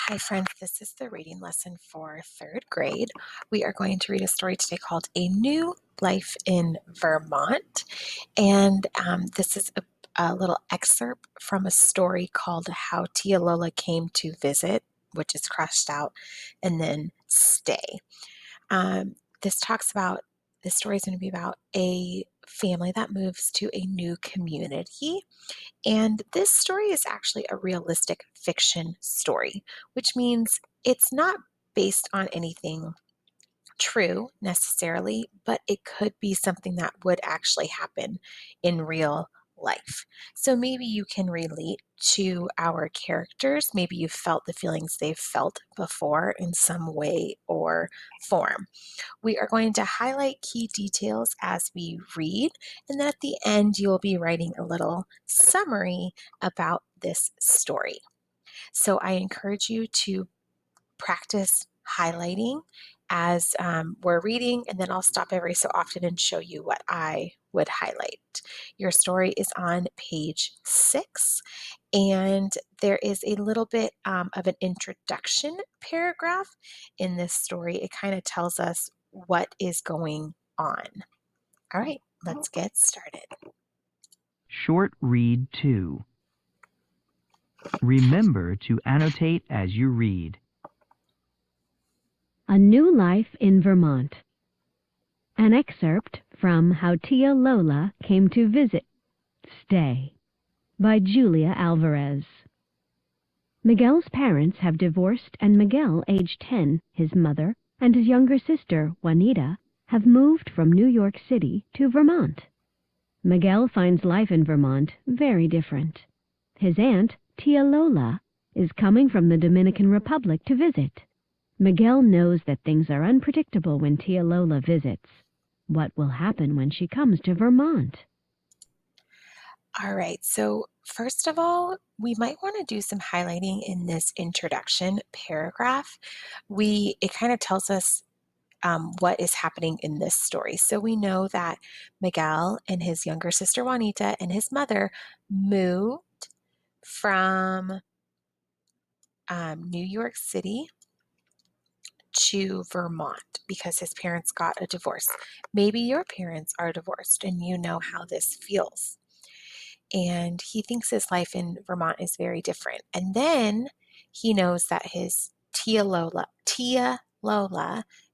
Hi, friends. This is the reading lesson for third grade. We are going to read a story today called A New Life in Vermont. And this is a little excerpt from a story called How Tia Lola Came to Visit, which is crossed out, and then Stay. This talks about, this story is going to be about a family that moves to a new community. And this story is actually a realistic fiction story, which means it's not based on anything true necessarily, but it could be something that would actually happen in real life. So maybe you can relate to our characters. Maybe you've felt the feelings they've felt before in some way or form. We are going to highlight key details as we read, and then at the end, you will be writing a little summary about this story. So I encourage you to practice highlighting as we're reading, and then I'll stop every so often and show you what I would highlight. Your story is on page 6, and there is a little bit of an introduction paragraph in this story. It kind of tells us what is going on. All right, let's get started. Short Read 2. Remember to annotate as you read. A New Life in Vermont. An excerpt from How Tia Lola Came to Visit, Stay, by Julia Alvarez. Miguel's parents have divorced, and Miguel, age 10, his mother, and his younger sister, Juanita, have moved from New York City to Vermont. Miguel finds life in Vermont very different. His aunt, Tia Lola, is coming from the Dominican Republic to visit. Miguel knows that things are unpredictable when Tia Lola visits. What will happen when she comes to Vermont? All right, so first of all, we might want to do some highlighting in this introduction paragraph. It kind of tells us what is happening in this story. So we know that Miguel and his younger sister Juanita and his mother moved from New York City to Vermont because his parents got a divorce. Maybe your parents are divorced and you know how this feels. And he thinks his life in Vermont is very different. And then he knows that his Tia Lola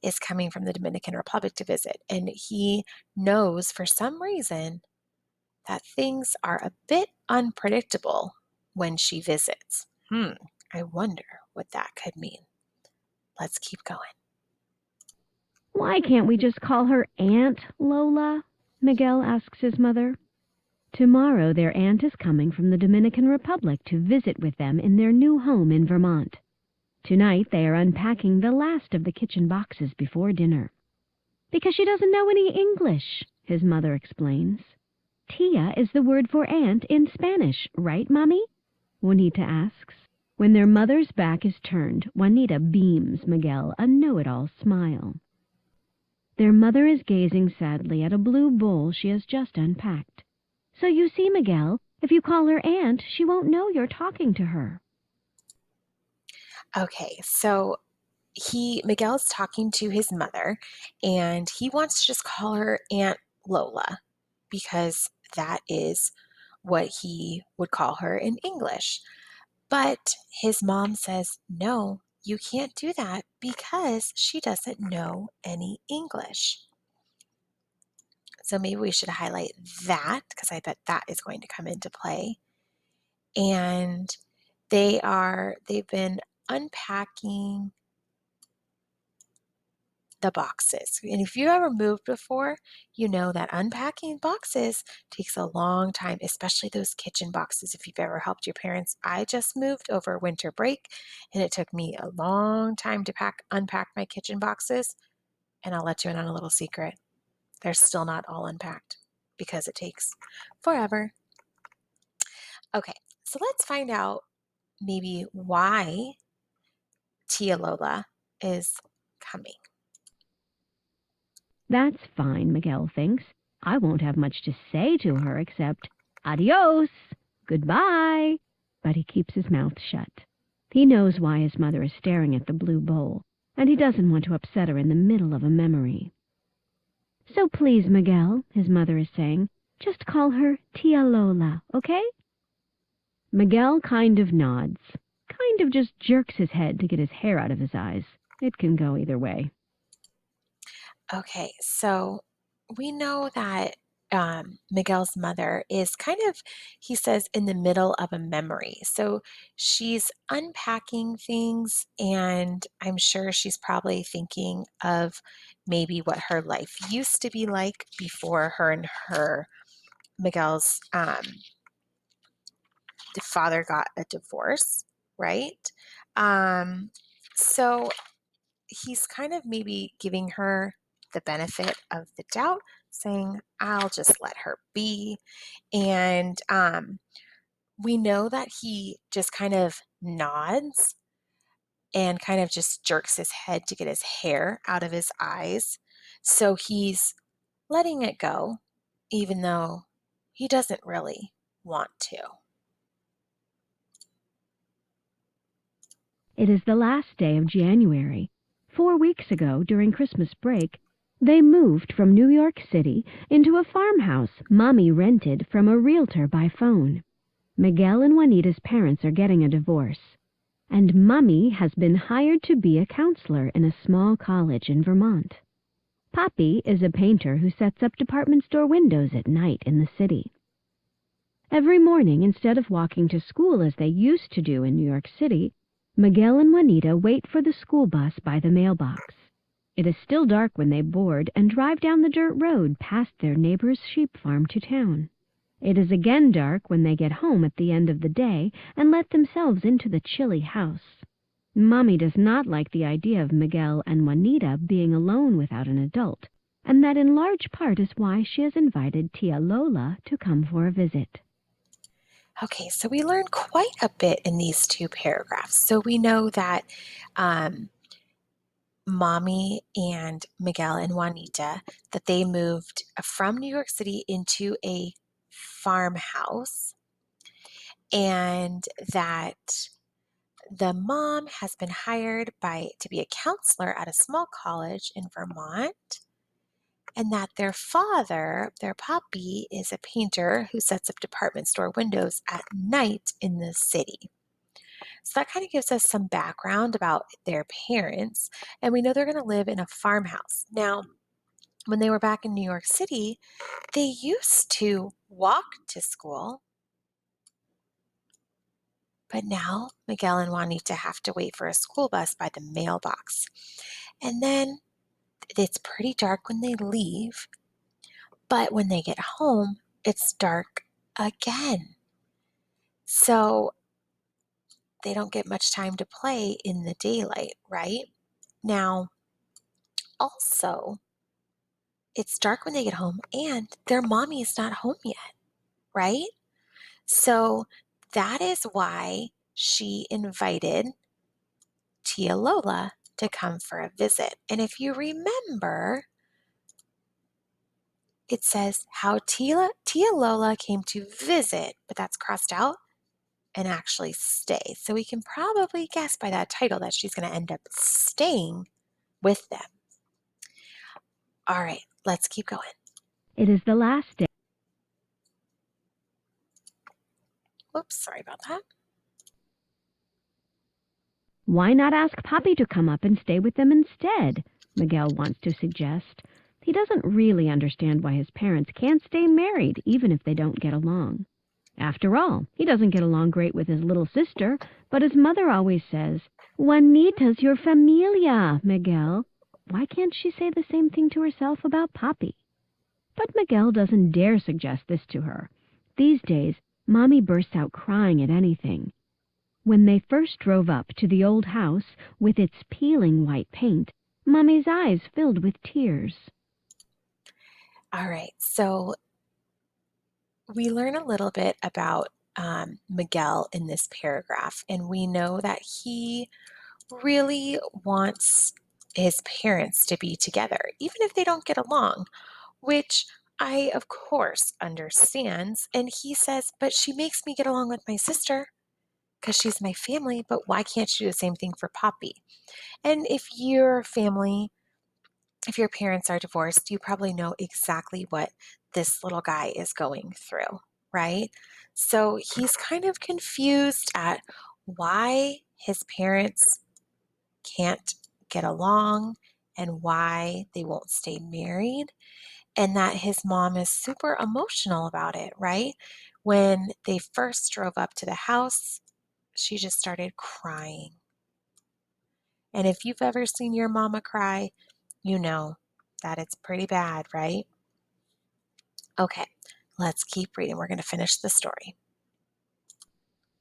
is coming from the Dominican Republic to visit. And he knows for some reason that things are a bit unpredictable when she visits. I wonder what that could mean. Let's keep going. Why can't we just call her Aunt Lola? Miguel asks his mother. Tomorrow their aunt is coming from the Dominican Republic to visit with them in their new home in Vermont. Tonight they are unpacking the last of the kitchen boxes before dinner. Because she doesn't know any English, his mother explains. Tia is the word for aunt in Spanish, right, Mommy? Juanita asks. When their mother's back is turned, Juanita beams Miguel a know-it-all smile. Their mother is gazing sadly at a blue bowl she has just unpacked. So you see, Miguel, if you call her aunt, she won't know you're talking to her. Okay, so Miguel's talking to his mother, and he wants to just call her Aunt Lola because that is what he would call her in English. But his mom says, no, you can't do that because she doesn't know any English. So maybe we should highlight that because I bet that is going to come into play. And they've been unpacking the boxes. And if you ever moved before, you know that unpacking boxes takes a long time, especially those kitchen boxes. If you've ever helped your parents, I just moved over winter break and it took me a long time to unpack my kitchen boxes. And I'll let you in on a little secret. They're still not all unpacked because it takes forever. Okay, so let's find out maybe why Tia Lola is coming. That's fine, Miguel thinks. I won't have much to say to her except, adios, goodbye. But he keeps his mouth shut. He knows why his mother is staring at the blue bowl, and he doesn't want to upset her in the middle of a memory. So please, Miguel, his mother is saying, just call her Tia Lola, okay? Miguel kind of nods, kind of just jerks his head to get his hair out of his eyes. It can go either way. Okay, so we know that Miguel's mother is kind of, he says, in the middle of a memory. So she's unpacking things, and I'm sure she's probably thinking of maybe what her life used to be like before her and Miguel's the father got a divorce, right? Um, so he's kind of maybe giving her the benefit of the doubt, saying, I'll just let her be. And we know that he just kind of nods and kind of just jerks his head to get his hair out of his eyes. So he's letting it go, even though he doesn't really want to. It is the last day of January. 4 weeks ago, during Christmas break, they moved from New York City into a farmhouse Mommy rented from a realtor by phone. Miguel and Juanita's parents are getting a divorce, and Mommy has been hired to be a counselor in a small college in Vermont. Papi is a painter who sets up department store windows at night in the city. Every morning, instead of walking to school as they used to do in New York City, Miguel and Juanita wait for the school bus by the mailbox. It is still dark when they board and drive down the dirt road past their neighbor's sheep farm to town. It is again dark when they get home at the end of the day and let themselves into the chilly house. Mommy does not like the idea of Miguel and Juanita being alone without an adult, and that in large part is why she has invited Tia Lola to come for a visit. Okay, so we learned quite a bit in these two paragraphs. So we know that Mommy and Miguel and Juanita, that they moved from New York City into a farmhouse, and that the mom has been hired to be a counselor at a small college in Vermont, and that their father, their papi, is a painter who sets up department store windows at night in the city. So that kind of gives us some background about their parents, and we know they're going to live in a farmhouse. Now, when they were back in New York City, they used to walk to school, but now Miguel and Juanita have to wait for a school bus by the mailbox. And then it's pretty dark when they leave, but when they get home, it's dark again. So they don't get much time to play in the daylight, right? Now, also, it's dark when they get home and their mommy is not home yet, right? So that is why she invited Tia Lola to come for a visit. And if you remember, it says how Tia Lola came to visit, but that's crossed out, and actually stay. So we can probably guess by that title that she's going to end up staying with them. All right, let's keep going. It is the last day. Whoops, sorry about that. Why not ask Papi to come up and stay with them instead? Miguel wants to suggest. He doesn't really understand why his parents can't stay married even if they don't get along. After all, he doesn't get along great with his little sister, but his mother always says, Juanita's your familia, Miguel. Why can't she say the same thing to herself about Papi? But Miguel doesn't dare suggest this to her. These days, Mommy bursts out crying at anything. When they first drove up to the old house with its peeling white paint, Mommy's eyes filled with tears. All right, so we learn a little bit about Miguel in this paragraph, and we know that he really wants his parents to be together, even if they don't get along, which I, of course, understands. And he says, but she makes me get along with my sister. because she's my family, but why can't you do the same thing for Poppy? And if your parents are divorced, you probably know exactly what this little guy is going through, right? So he's kind of confused at why his parents can't get along and why they won't stay married, and that his mom is super emotional about it, right? When they first drove up to the house, she just started crying. And if you've ever seen your mama cry, you know that it's pretty bad, right? Okay, let's keep reading. We're going to finish the story.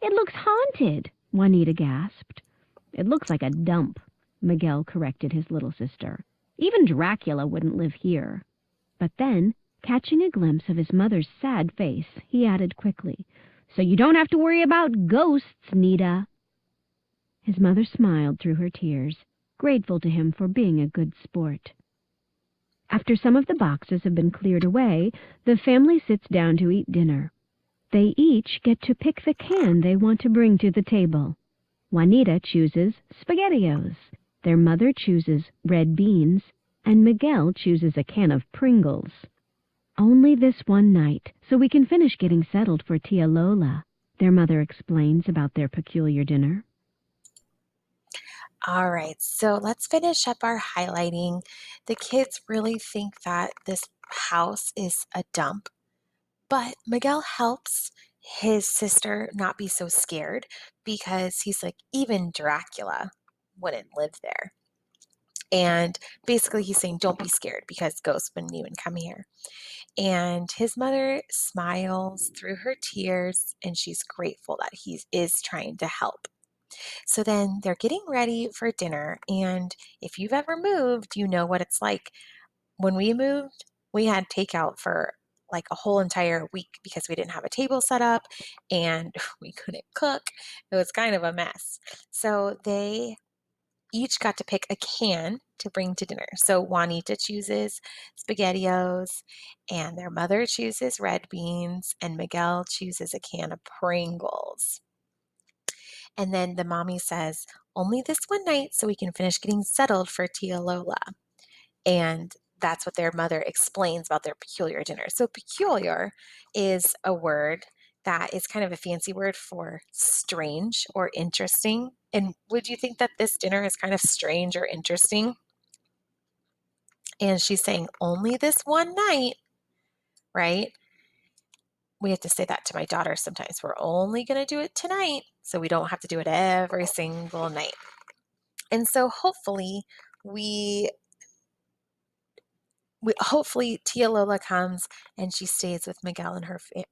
It looks haunted, Juanita gasped. It looks like a dump, Miguel corrected his little sister. Even Dracula wouldn't live here. But then, catching a glimpse of his mother's sad face, he added quickly, "So you don't have to worry about ghosts, Nita." His mother smiled through her tears, grateful to him for being a good sport. After some of the boxes have been cleared away, the family sits down to eat dinner. They each get to pick the can they want to bring to the table. Juanita chooses SpaghettiOs. Their mother chooses red beans, and Miguel chooses a can of Pringles. "Only this one night, so we can finish getting settled for Tia Lola," their mother explains about their peculiar dinner. All right, so let's finish up our highlighting. The kids really think that this house is a dump, but Miguel helps his sister not be so scared because he's like, even Dracula wouldn't live there. And basically, he's saying, don't be scared because ghosts wouldn't even come here. And his mother smiles through her tears and she's grateful that he is trying to help. So then they're getting ready for dinner. And if you've ever moved, you know what it's like. When we moved, we had takeout for like a whole entire week because we didn't have a table set up and we couldn't cook. It was kind of a mess. So they each got to pick a can to bring to dinner. So Juanita chooses SpaghettiOs, and their mother chooses red beans, and Miguel chooses a can of Pringles. And then the mommy says, only this one night so we can finish getting settled for Tia Lola. And that's what their mother explains about their peculiar dinner. So peculiar is a word that is kind of a fancy word for strange or interesting. And would you think that this dinner is kind of strange or interesting? And she's saying only this one night, right? We have to say that to my daughter sometimes. We're only going to do it tonight, so we don't have to do it every single night. And so hopefully we hopefully Tia Lola comes and she stays with Miguel and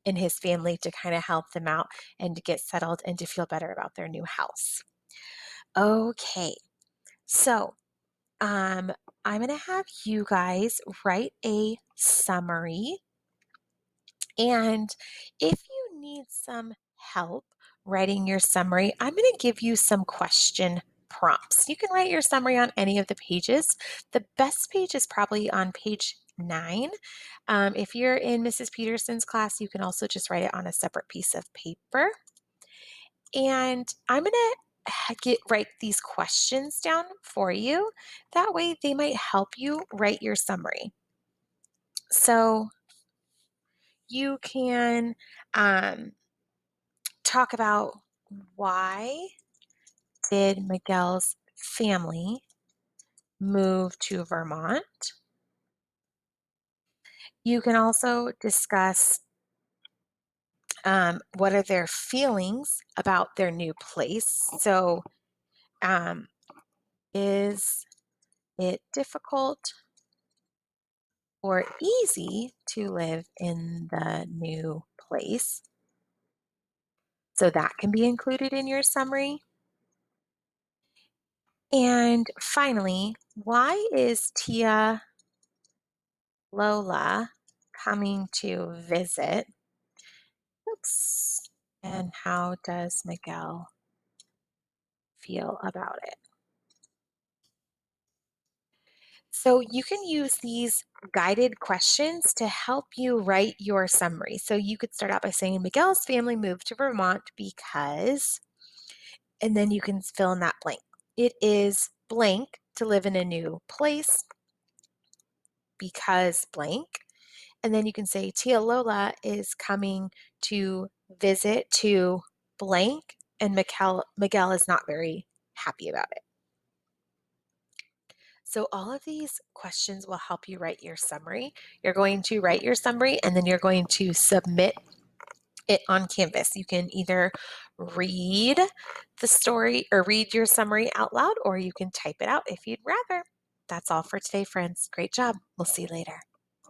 and his family to kind of help them out and to get settled and to feel better about their new house. Okay, so I'm gonna have you guys write a summary, and if you need some help writing your summary, I'm gonna give you some question prompts. You can write your summary on any of the pages. The best page is probably on page 9. If you're in Mrs. Peterson's class, you can also just write it on a separate piece of paper. And I'm going to write these questions down for you. That way, they might help you write your summary. So you can talk about why did Miguel's family move to Vermont. You can also discuss what are their feelings about their new place. So, um, is it difficult or easy to live in the new place? So, that can be included in your summary. And finally, why is Tia Lola coming to visit? Oops. And how does Miguel feel about it? So you can use these guided questions to help you write your summary. So you could start out by saying Miguel's family moved to Vermont because, and then you can fill in that blank. It is blank to live in a new place because blank. And then you can say Tia Lola is coming to visit to blank, and Miguel is not very happy about it. So all of these questions will help you write your summary. You're going to write your summary and then you're going to submit it on Canvas. You can either read the story or read your summary out loud, or you can type it out if you'd rather. That's all for today, friends. Great job. We'll see you later.